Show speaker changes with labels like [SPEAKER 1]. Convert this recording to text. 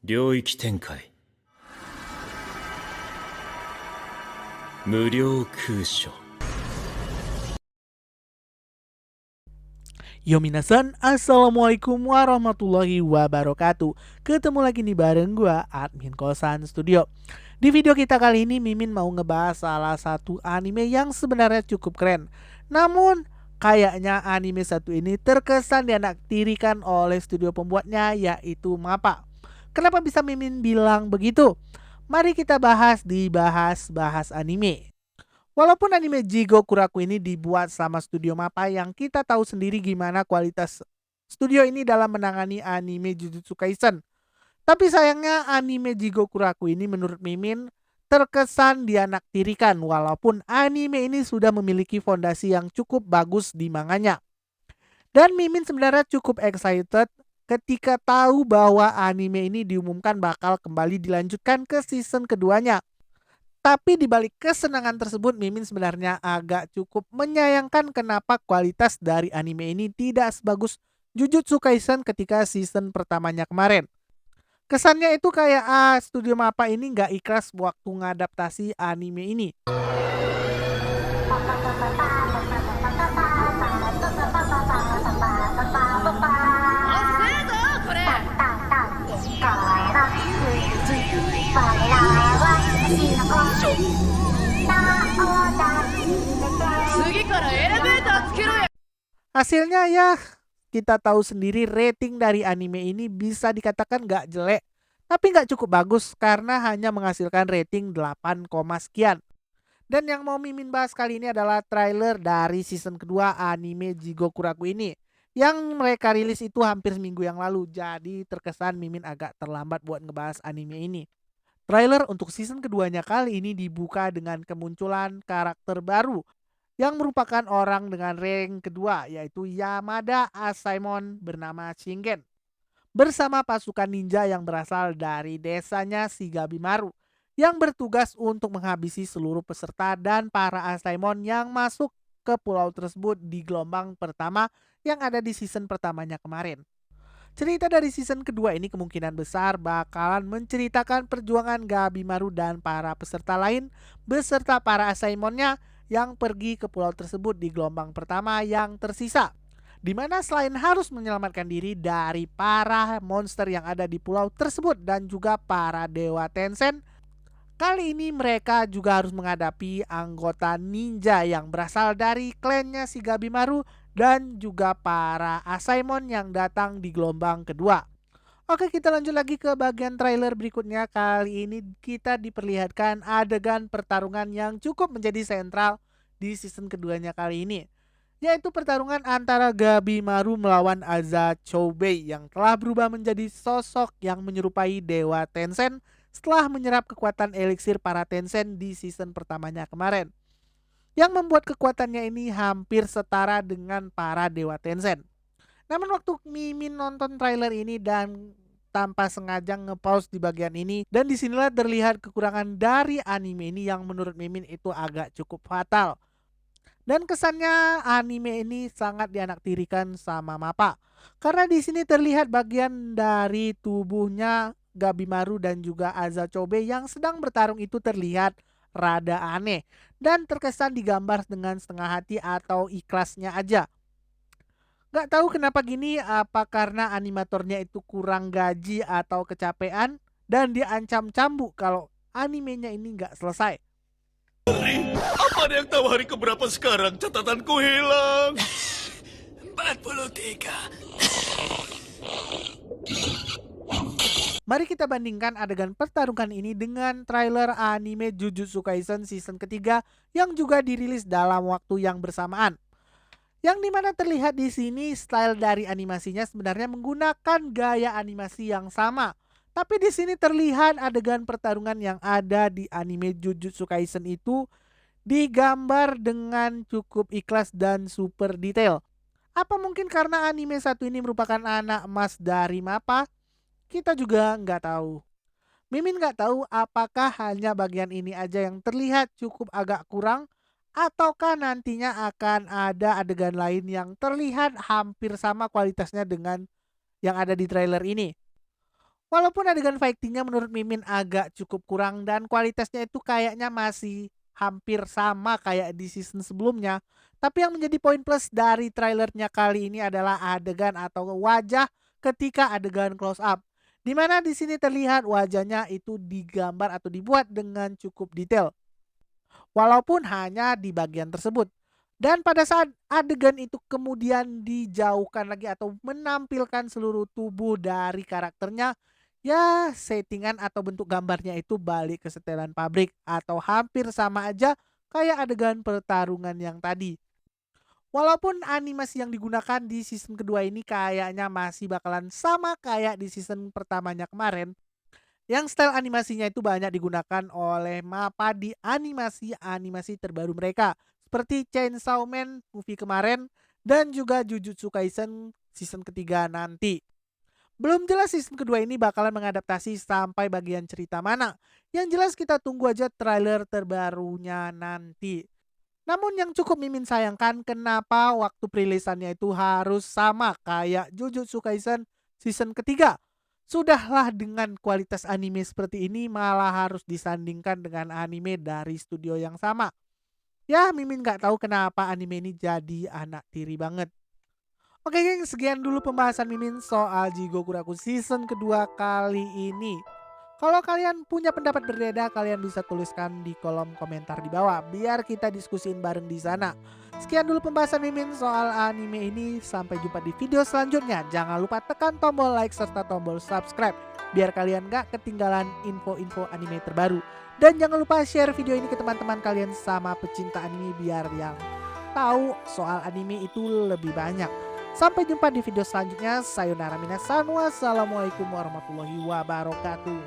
[SPEAKER 1] 領域展開無料空所
[SPEAKER 2] Yo minasan, assalamualaikum warahmatullahi wabarakatuh. Ketemu lagi nih bareng gua, admin kosan studio. Di video kita kali ini Mimin mau ngebahas salah satu anime yang sebenarnya cukup keren. Namun kayaknya anime satu ini terkesan dianaktirikan oleh studio pembuatnya, yaitu MAPPA. Kenapa bisa Mimin bilang begitu? Mari kita bahas di bahas anime. Walaupun anime Jigo Kuraku ini dibuat sama studio MAPPA yang kita tahu sendiri gimana kualitas studio ini dalam menangani anime Jujutsu Kaisen. Tapi sayangnya anime Jigo Kuraku ini menurut Mimin terkesan dianaktirikan walaupun anime ini sudah memiliki fondasi yang cukup bagus di manganya. Dan Mimin sebenarnya cukup excited ketika tahu bahwa anime ini diumumkan bakal kembali dilanjutkan ke season keduanya. Tapi di balik kesenangan tersebut, Mimin sebenarnya agak cukup menyayangkan kenapa kualitas dari anime ini tidak sebagus Jujutsu Kaisen ketika season pertamanya kemarin. Kesannya itu kayak studio MAPPA ini nggak ikhlas waktu ngadaptasi anime ini. Hasilnya ya kita tahu sendiri rating dari anime ini bisa dikatakan nggak jelek, tapi nggak cukup bagus karena hanya menghasilkan rating 8, sekian. Dan yang mau Mimin bahas kali ini adalah trailer dari season kedua anime Jigo Kuraku ini. Yang mereka rilis itu hampir seminggu yang lalu, jadi terkesan Mimin agak terlambat buat ngebahas anime ini. Trailer untuk season keduanya kali ini dibuka dengan kemunculan karakter baru yang merupakan orang dengan rank kedua, yaitu Yamada Asaemon bernama Shingen bersama pasukan ninja yang berasal dari desanya Shigabimaru yang bertugas untuk menghabisi seluruh peserta dan para Asaemon yang masuk ke pulau tersebut di gelombang pertama yang ada di season pertamanya kemarin. Cerita dari season kedua ini kemungkinan besar bakalan menceritakan perjuangan Gabimaru dan para peserta lain beserta para Asaimonnya yang pergi ke pulau tersebut di gelombang pertama yang tersisa. Di mana selain harus menyelamatkan diri dari para monster yang ada di pulau tersebut dan juga para dewa Tencent, kali ini mereka juga harus menghadapi anggota ninja yang berasal dari klannya si Gabimaru dan juga para Asaemon yang datang di gelombang kedua. Oke, kita lanjut lagi ke bagian trailer berikutnya. Kali ini kita diperlihatkan adegan pertarungan yang cukup menjadi sentral di season keduanya kali ini, yaitu pertarungan antara Gabimaru melawan Aza Choubei yang telah berubah menjadi sosok yang menyerupai Dewa Tencent setelah menyerap kekuatan eliksir para Tencent di season pertamanya kemarin, yang membuat kekuatannya ini hampir setara dengan para Dewa Tencent. Namun waktu Mimin nonton trailer ini dan tanpa sengaja nge-pause di bagian ini, dan disinilah terlihat kekurangan dari anime ini yang menurut Mimin itu agak cukup fatal. Dan kesannya anime ini sangat dianaktirikan sama MAPPA. Karena di sini terlihat bagian dari tubuhnya Gabimaru dan juga Aza Chobe yang sedang bertarung itu terlihat rada aneh dan terkesan digambar dengan setengah hati atau ikhlasnya aja. Gak tahu kenapa gini, apa karena animatornya itu kurang gaji atau kecapean dan diancam cambuk kalau animenya ini gak selesai.
[SPEAKER 1] Apa ada yang tahu hari keberapa sekarang? Catatanku hilang. 43.
[SPEAKER 2] Mari kita bandingkan adegan pertarungan ini dengan trailer anime Jujutsu Kaisen season ketiga yang juga dirilis dalam waktu yang bersamaan. Yang dimana terlihat di sini style dari animasinya sebenarnya menggunakan gaya animasi yang sama. Tapi di sini terlihat adegan pertarungan yang ada di anime Jujutsu Kaisen itu digambar dengan cukup ikhlas dan super detail. Apa mungkin karena anime satu ini merupakan anak emas dari MAPPA? Kita juga nggak tahu. Mimin nggak tahu apakah hanya bagian ini aja yang terlihat cukup agak kurang ataukah nantinya akan ada adegan lain yang terlihat hampir sama kualitasnya dengan yang ada di trailer ini. Walaupun adegan fightingnya menurut Mimin agak cukup kurang dan kualitasnya itu kayaknya masih hampir sama kayak di season sebelumnya. Tapi yang menjadi poin plus dari trailernya kali ini adalah adegan atau wajah ketika adegan close up. Dimana di sini terlihat wajahnya itu digambar atau dibuat dengan cukup detail. Walaupun hanya di bagian tersebut. Dan pada saat adegan itu kemudian dijauhkan lagi atau menampilkan seluruh tubuh dari karakternya, ya settingan atau bentuk gambarnya itu balik ke setelan pabrik atau hampir sama aja kayak adegan pertarungan yang tadi. Walaupun animasi yang digunakan di season kedua ini kayaknya masih bakalan sama kayak di season pertamanya kemarin, yang style animasinya itu banyak digunakan oleh MAPPA di animasi-animasi terbaru mereka. Seperti Chainsaw Man movie kemarin dan juga Jujutsu Kaisen season ketiga nanti. Belum jelas season kedua ini bakalan mengadaptasi sampai bagian cerita mana. Yang jelas kita tunggu aja trailer terbarunya nanti. Namun yang cukup Mimin sayangkan kenapa waktu perilisannya itu harus sama kayak Jujutsu Kaisen season ketiga. Sudahlah dengan kualitas anime seperti ini malah harus disandingkan dengan anime dari studio yang sama. Ya Mimin gak tahu kenapa anime ini jadi anak tiri banget. Oke geng, sekian dulu pembahasan Mimin soal Jigokuraku season kedua kali ini. Kalau kalian punya pendapat berbeda, kalian bisa tuliskan di kolom komentar di bawah biar kita diskusiin bareng di sana. Sekian dulu pembahasan Mimin soal anime ini. Sampai jumpa di video selanjutnya. Jangan lupa tekan tombol like serta tombol subscribe biar kalian gak ketinggalan info-info anime terbaru. Dan jangan lupa share video ini ke teman-teman kalian sama pecinta anime biar yang tahu soal anime itu lebih banyak. Sampai jumpa di video selanjutnya. Sayonara minasan. Wassalamualaikum warahmatullahi wabarakatuh.